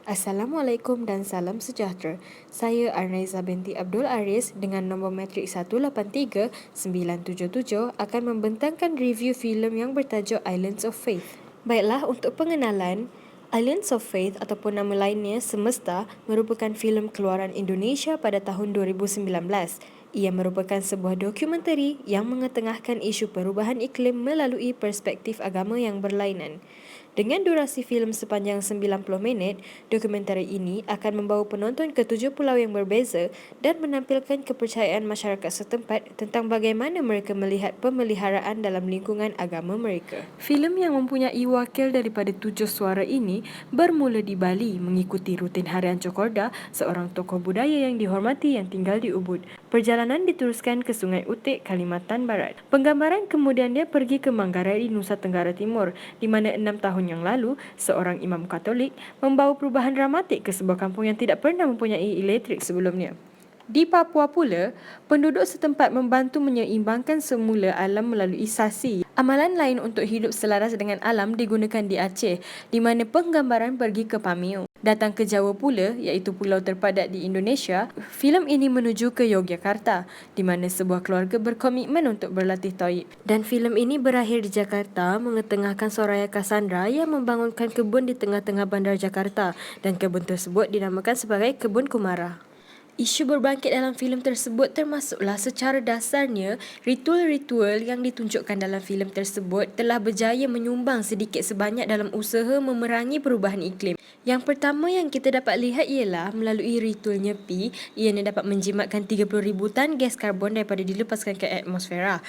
Assalamualaikum dan salam sejahtera. Saya Arnaiza binti Abdul Aris dengan nombor matrik 183977 akan membentangkan review filem yang bertajuk Islands of Faith. Baiklah, untuk pengenalan, Islands of Faith ataupun nama lainnya Semesta merupakan filem keluaran Indonesia pada tahun 2019. Ia merupakan sebuah dokumentari yang mengetengahkan isu perubahan iklim melalui perspektif agama yang berlainan. Dengan durasi filem sepanjang 90 minit, dokumentari ini akan membawa penonton ke 7 pulau yang berbeza dan menampilkan kepercayaan masyarakat setempat tentang bagaimana mereka melihat pemeliharaan dalam lingkungan agama mereka. Filem yang mempunyai wakil daripada 7 suara ini bermula di Bali mengikuti rutin harian Cokorda, seorang tokoh budaya yang dihormati yang tinggal di Ubud. Perjalanan diteruskan ke Sungai Utik, Kalimantan Barat. Penggambaran kemudian dia pergi ke Manggarai di Nusa Tenggara Timur, di mana 6 tahun yang lalu, seorang imam Katolik membawa perubahan dramatik ke sebuah kampung yang tidak pernah mempunyai elektrik sebelumnya. Di Papua pula, penduduk setempat membantu menyeimbangkan semula alam melalui sasi. Amalan lain untuk hidup selaras dengan alam digunakan di Aceh, di mana penggambaran pergi ke Pameo. Datang ke Jawa pula, iaitu pulau terpadat di Indonesia, filem ini menuju ke Yogyakarta, di mana sebuah keluarga berkomitmen untuk berlatih tauhid. Dan filem ini berakhir di Jakarta mengetengahkan Soraya Cassandra yang membangunkan kebun di tengah-tengah bandar Jakarta, dan kebun tersebut dinamakan sebagai Kebun Kumara. Isu berbangkit dalam filem tersebut termasuklah secara dasarnya ritual-ritual yang ditunjukkan dalam filem tersebut telah berjaya menyumbang sedikit sebanyak dalam usaha memerangi perubahan iklim. Yang pertama yang kita dapat lihat ialah melalui ritual nyepi, ianya dapat menjimatkan 30,000 tan gas karbon daripada dilepaskan ke atmosfera.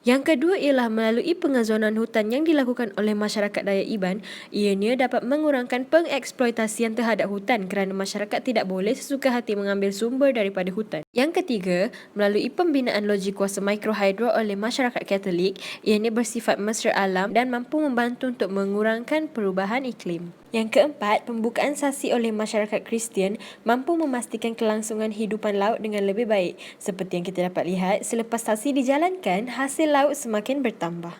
Yang kedua ialah melalui pengazonan hutan yang dilakukan oleh masyarakat Dayak Iban, ianya dapat mengurangkan pengeksploitasian terhadap hutan kerana masyarakat tidak boleh sesuka hati mengambil sumber daripada hutan. Yang ketiga, melalui pembinaan logik kuasa mikrohidro oleh masyarakat Katolik, ianya bersifat mesra alam dan mampu membantu untuk mengurangkan perubahan iklim. Yang keempat, pembukaan sasi oleh masyarakat Kristian mampu memastikan kelangsungan hidupan laut dengan lebih baik. Seperti yang kita dapat lihat, selepas sasi dijalankan, hasil laut semakin bertambah.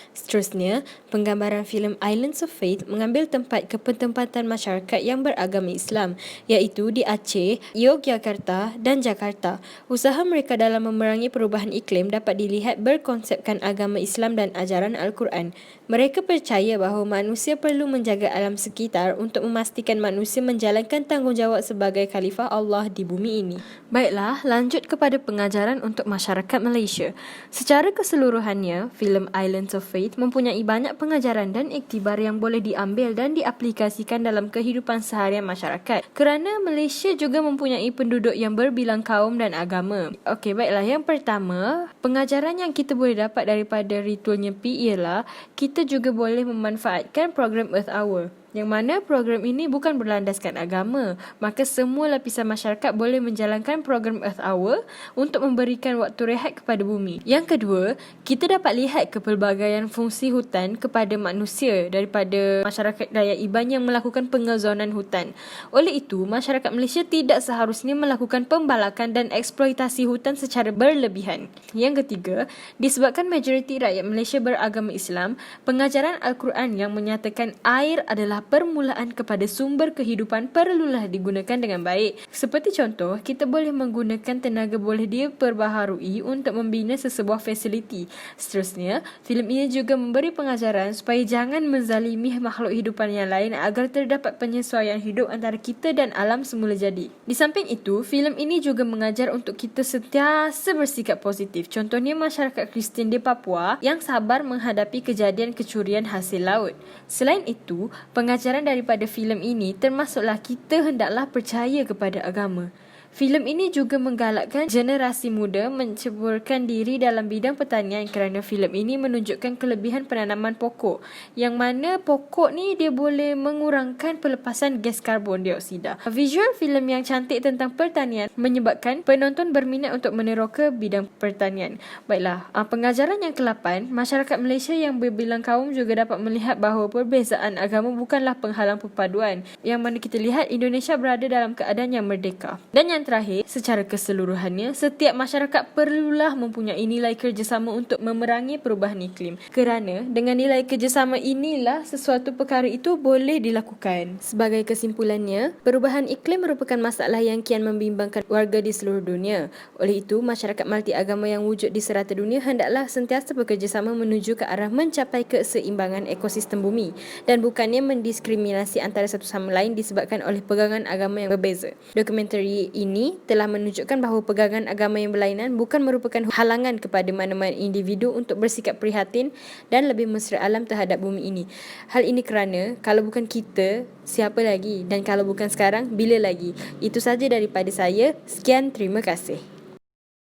Seterusnya, penggambaran filem Islands of Faith mengambil tempat ke penempatan masyarakat yang beragama Islam, iaitu di Aceh, Yogyakarta dan Jakarta. Usaha mereka dalam memerangi perubahan iklim dapat dilihat berkonsepkan agama Islam dan ajaran Al-Quran. Mereka percaya bahawa manusia perlu menjaga alam sekitar untuk memastikan manusia menjalankan tanggungjawab sebagai khalifah Allah di bumi ini. Baiklah, lanjut kepada pengajaran untuk masyarakat Malaysia. Secara keseluruhannya, filem Islands of Faith mempunyai banyak pengajaran dan iktibar yang boleh diambil dan diaplikasikan dalam kehidupan seharian masyarakat. Kerana Malaysia juga mempunyai penduduk yang berbilang kaum dan agama. Okey, baiklah. Yang pertama, pengajaran yang kita boleh dapat daripada ritual nyepi ialah kita juga boleh memanfaatkan program Earth Hour. Yang mana program ini bukan berlandaskan agama, maka semua lapisan masyarakat boleh menjalankan program Earth Hour untuk memberikan waktu rehat kepada bumi. Yang kedua, kita dapat lihat kepelbagaian fungsi hutan kepada manusia daripada masyarakat Dayak Iban yang melakukan pengazonan hutan. Oleh itu, masyarakat Malaysia tidak seharusnya melakukan pembalakan dan eksploitasi hutan secara berlebihan. Yang ketiga, disebabkan majoriti rakyat Malaysia beragama Islam, pengajaran Al-Quran yang menyatakan air adalah permulaan kepada sumber kehidupan perlulah digunakan dengan baik. Seperti contoh, kita boleh menggunakan tenaga boleh diperbaharui untuk membina sesebuah fasiliti. Seterusnya, filem ini juga memberi pengajaran supaya jangan menzalimi makhluk hidupan yang lain agar terdapat penyesuaian hidup antara kita dan alam semula jadi. Di samping itu, filem ini juga mengajar untuk kita sentiasa bersikap positif. Contohnya masyarakat Kristian di Papua yang sabar menghadapi kejadian kecurian hasil laut. Selain itu, pengajaran daripada filem ini termasuklah kita hendaklah percaya kepada agama. Filem ini juga menggalakkan generasi muda menceburkan diri dalam bidang pertanian kerana filem ini menunjukkan kelebihan penanaman pokok, yang mana pokok ni dia boleh mengurangkan pelepasan gas karbon dioksida. Visual filem yang cantik tentang pertanian menyebabkan penonton berminat untuk meneroka bidang pertanian. Baiklah, pengajaran yang ke-8, masyarakat Malaysia yang berbilang kaum juga dapat melihat bahawa perbezaan agama bukanlah penghalang perpaduan, yang mana kita lihat Indonesia berada dalam keadaan yang merdeka. Dan yang yang terakhir, secara keseluruhannya, setiap masyarakat perlulah mempunyai nilai kerjasama untuk memerangi perubahan iklim. Kerana dengan nilai kerjasama inilah sesuatu perkara itu boleh dilakukan. Sebagai kesimpulannya, perubahan iklim merupakan masalah yang kian membimbangkan warga di seluruh dunia. Oleh itu, masyarakat multi-agama yang wujud di serata dunia hendaklah sentiasa bekerjasama menuju ke arah mencapai keseimbangan ekosistem bumi dan bukannya mendiskriminasi antara satu sama lain disebabkan oleh pegangan agama yang berbeza. Dokumentari ini telah menunjukkan bahawa pegangan agama yang berlainan bukan merupakan halangan kepada mana-mana individu untuk bersikap prihatin dan lebih mesra alam terhadap bumi ini. Hal ini kerana kalau bukan kita, siapa lagi? Dan kalau bukan sekarang, bila lagi? Itu saja daripada saya. Sekian, terima kasih.